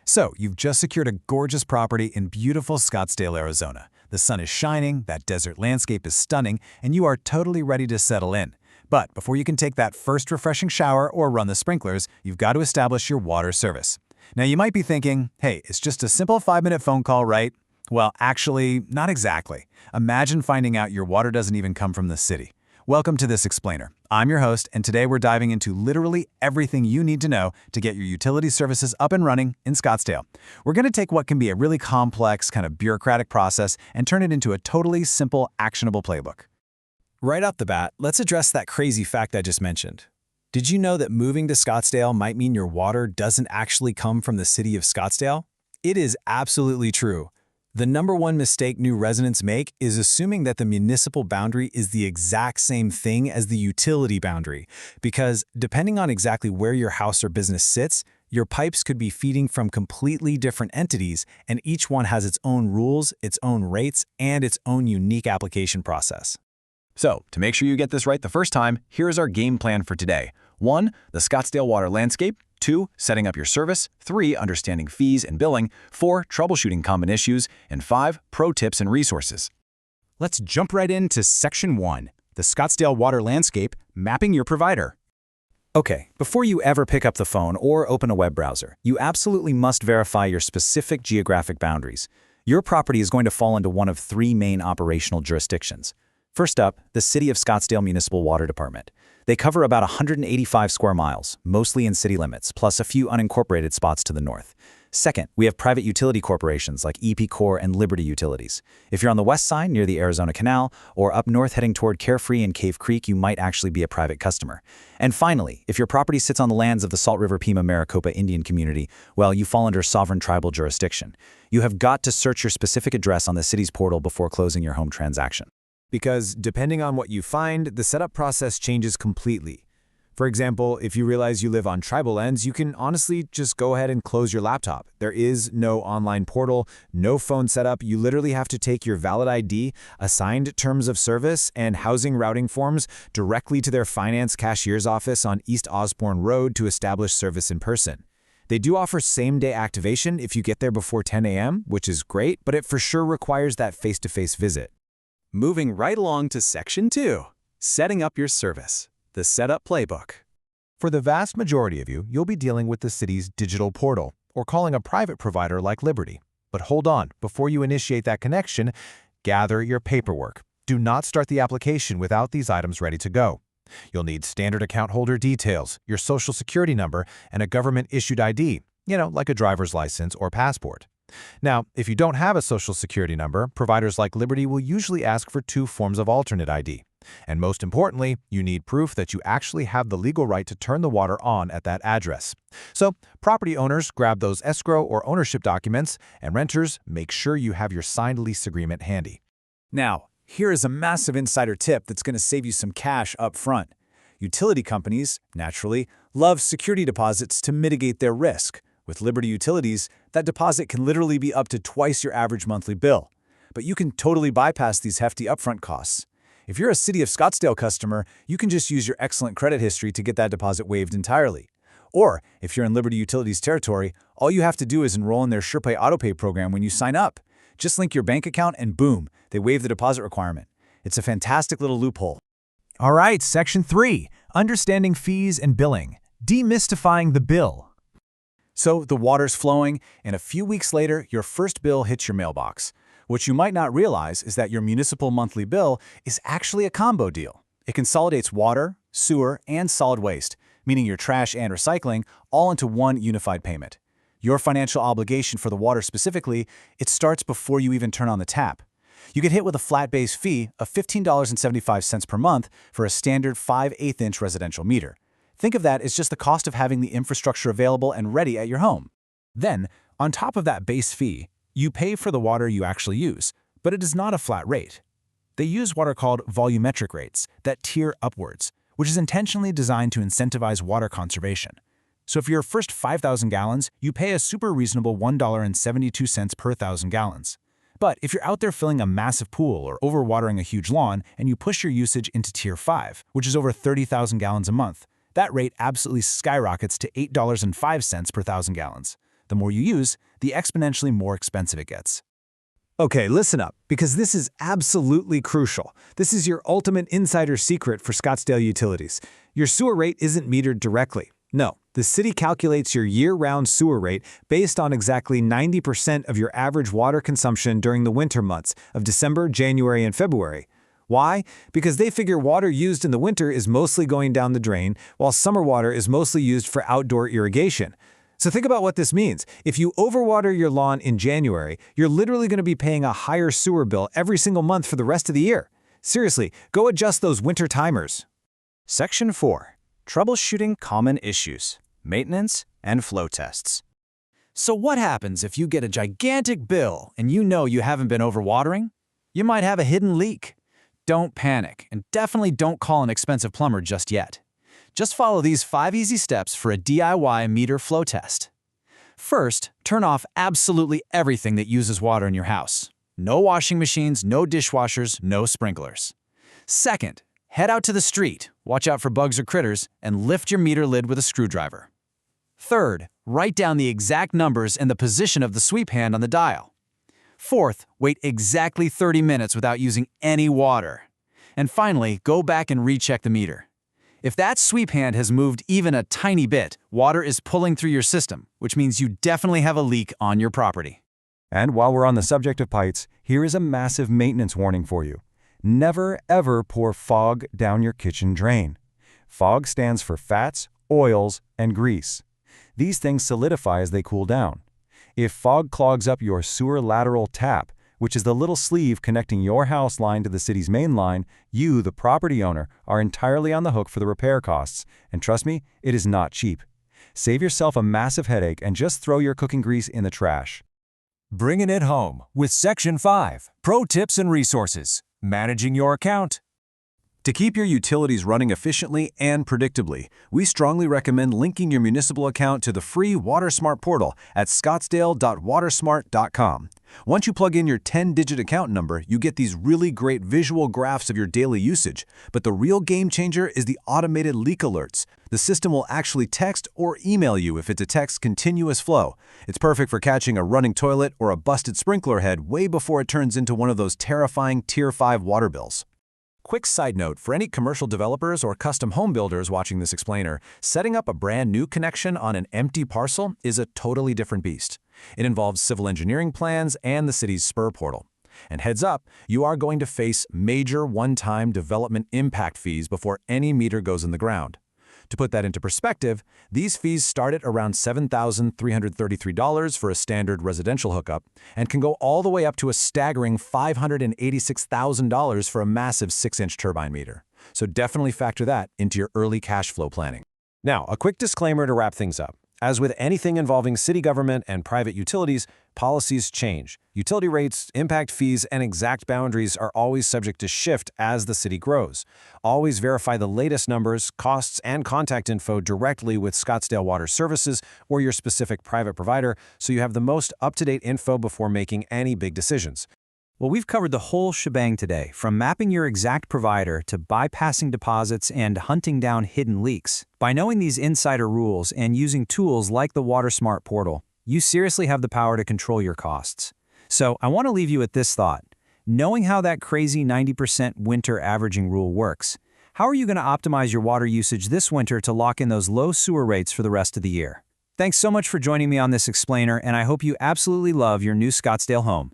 So, you've just secured a gorgeous property in beautiful Scottsdale, Arizona. The sun is shining, that desert landscape is stunning, and you are totally ready to settle in. But before you can take that first refreshing shower or run the sprinklers, you've got to establish your water service. Now, you might be thinking, hey, it's just a simple 5-minute phone call, right? Well, actually, not exactly. Imagine finding out your water doesn't even come from the city. Welcome to This Explainer. I'm your host, and today we're diving into literally everything you need to know to get your utility services up and running in Scottsdale. We're going to take what can be a really complex, kind of bureaucratic process and turn it into a totally simple, actionable playbook. Right off the bat, let's address that crazy fact I just mentioned. Did you know that moving to Scottsdale might mean your water doesn't actually come from the city of Scottsdale? It is absolutely true. The number one mistake new residents make is assuming that the municipal boundary is the exact same thing as the utility boundary, because depending on exactly where your house or business sits, your pipes could be feeding from completely different entities, and each one has its own rules, its own rates, and its own unique application process. So, to make sure you get this right the first time, here's our game plan for today. 1. The Scottsdale water landscape. 2. Setting up your service. 3. Understanding fees and billing. 4. Troubleshooting common issues. And 5. Pro tips and resources. Let's jump right into Section 1. The Scottsdale water landscape, mapping your provider. Okay, before you ever pick up the phone or open a web browser, you absolutely must verify your specific geographic boundaries. Your property is going to fall into one of 3 main operational jurisdictions. First up, the City of Scottsdale Municipal Water Department. They cover about 185 square miles, mostly in city limits, plus a few unincorporated spots to the north. Second, we have private utility corporations like EP Corp and Liberty Utilities. If you're on the west side near the Arizona Canal, or up north heading toward Carefree and Cave Creek, you might actually be a private customer. And finally, if your property sits on the lands of the Salt River Pima Maricopa Indian community, well, you fall under sovereign tribal jurisdiction. You have got to search your specific address on the city's portal before closing your home transaction. Because depending on what you find, the setup process changes completely. For example, if you realize you live on tribal lands, you can honestly just go ahead and close your laptop. There is no online portal, no phone setup. You literally have to take your valid ID, assigned terms of service, and housing routing forms directly to their finance cashier's office on East Osborne Road to establish service in person. They do offer same-day activation if you get there before 10 a.m., which is great, but it for sure requires that face-to-face visit. Moving right along to Section 2, setting up your service, the setup playbook. For the vast majority of you, you'll be dealing with the city's digital portal or calling a private provider like Liberty. But hold on, before you initiate that connection, gather your paperwork. Do not start the application without these items ready to go. You'll need standard account holder details, your social security number, and a government-issued ID, like a driver's license or passport. Now, if you don't have a social security number, providers like Liberty will usually ask for 2 forms of alternate ID. And most importantly, you need proof that you actually have the legal right to turn the water on at that address. So, property owners grab those escrow or ownership documents, and renters make sure you have your signed lease agreement handy. Now, here is a massive insider tip that's going to save you some cash up front. Utility companies, naturally, love security deposits to mitigate their risk. With Liberty Utilities, that deposit can literally be up to twice your average monthly bill. But you can totally bypass these hefty upfront costs. If you're a City of Scottsdale customer, you can just use your excellent credit history to get that deposit waived entirely. Or, if you're in Liberty Utilities territory, all you have to do is enroll in their SurePay AutoPay program when you sign up. Just link your bank account and boom, they waive the deposit requirement. It's a fantastic little loophole. All right, Section 3, understanding fees and billing, demystifying the bill. So the water's flowing, and a few weeks later, your first bill hits your mailbox. What you might not realize is that your municipal monthly bill is actually a combo deal. It consolidates water, sewer, and solid waste, meaning your trash and recycling, all into one unified payment. Your financial obligation for the water specifically, it starts before you even turn on the tap. You get hit with a flat base fee of $15.75 per month for a standard 5/8-inch residential meter. Think of that as just the cost of having the infrastructure available and ready at your home. Then, on top of that base fee, you pay for the water you actually use, but it is not a flat rate. They use what are called volumetric rates that tier upwards, which is intentionally designed to incentivize water conservation. So if your first 5,000 gallons, you pay a super reasonable $1.72 per 1,000 gallons. But if you're out there filling a massive pool or overwatering a huge lawn and you push your usage into Tier 5, which is over 30,000 gallons a month, that rate absolutely skyrockets to $8.05 per 1,000 gallons. The more you use, the exponentially more expensive it gets. Okay, listen up, because this is absolutely crucial. This is your ultimate insider secret for Scottsdale Utilities. Your sewer rate isn't metered directly. No, the city calculates your year-round sewer rate based on exactly 90% of your average water consumption during the winter months of December, January, and February. Why? Because they figure water used in the winter is mostly going down the drain, while summer water is mostly used for outdoor irrigation. So think about what this means. If you overwater your lawn in January, you're literally going to be paying a higher sewer bill every single month for the rest of the year. Seriously, go adjust those winter timers. Section 4. Troubleshooting common issues, maintenance, and flow tests. So what happens if you get a gigantic bill and you know you haven't been overwatering? You might have a hidden leak. Don't panic, and definitely don't call an expensive plumber just yet. Just follow these 5 easy steps for a DIY meter flow test. First, turn off absolutely everything that uses water in your house. No washing machines, no dishwashers, no sprinklers. Second, head out to the street, watch out for bugs or critters, and lift your meter lid with a screwdriver. Third, write down the exact numbers and the position of the sweep hand on the dial. Fourth, wait exactly 30 minutes without using any water. And finally, go back and recheck the meter. If that sweep hand has moved even a tiny bit, water is pulling through your system, which means you definitely have a leak on your property. And while we're on the subject of pipes, here is a massive maintenance warning for you. Never, ever pour fog down your kitchen drain. Fog stands for fats, oils, and grease. These things solidify as they cool down. If fog clogs up your sewer lateral tap, which is the little sleeve connecting your house line to the city's main line, you, the property owner, are entirely on the hook for the repair costs. And trust me, it is not cheap. Save yourself a massive headache and just throw your cooking grease in the trash. Bringing it home with Section 5, Pro Tips and Resources, Managing Your Account. To keep your utilities running efficiently and predictably, we strongly recommend linking your municipal account to the free WaterSmart portal at scottsdale.watersmart.com. Once you plug in your 10-digit account number, you get these really great visual graphs of your daily usage. But the real game changer is the automated leak alerts. The system will actually text or email you if it detects continuous flow. It's perfect for catching a running toilet or a busted sprinkler head way before it turns into one of those terrifying Tier 5 water bills. Quick side note, for any commercial developers or custom home builders watching this explainer, setting up a brand new connection on an empty parcel is a totally different beast. It involves civil engineering plans and the city's SPUR portal. And heads up, you are going to face major one-time development impact fees before any meter goes in the ground. To put that into perspective, these fees start at around $7,333 for a standard residential hookup and can go all the way up to a staggering $586,000 for a massive 6-inch turbine meter. So definitely factor that into your early cash flow planning. Now, a quick disclaimer to wrap things up. As with anything involving city government and private utilities, policies change. Utility rates, impact fees, and exact boundaries are always subject to shift as the city grows. Always verify the latest numbers, costs, and contact info directly with Scottsdale Water Services or your specific private provider so you have the most up-to-date info before making any big decisions. Well, we've covered the whole shebang today, from mapping your exact provider to bypassing deposits and hunting down hidden leaks. By knowing these insider rules and using tools like the WaterSmart portal, you seriously have the power to control your costs. So I want to leave you with this thought. Knowing how that crazy 90% winter averaging rule works, how are you going to optimize your water usage this winter to lock in those low sewer rates for the rest of the year? Thanks so much for joining me on this explainer, and I hope you absolutely love your new Scottsdale home.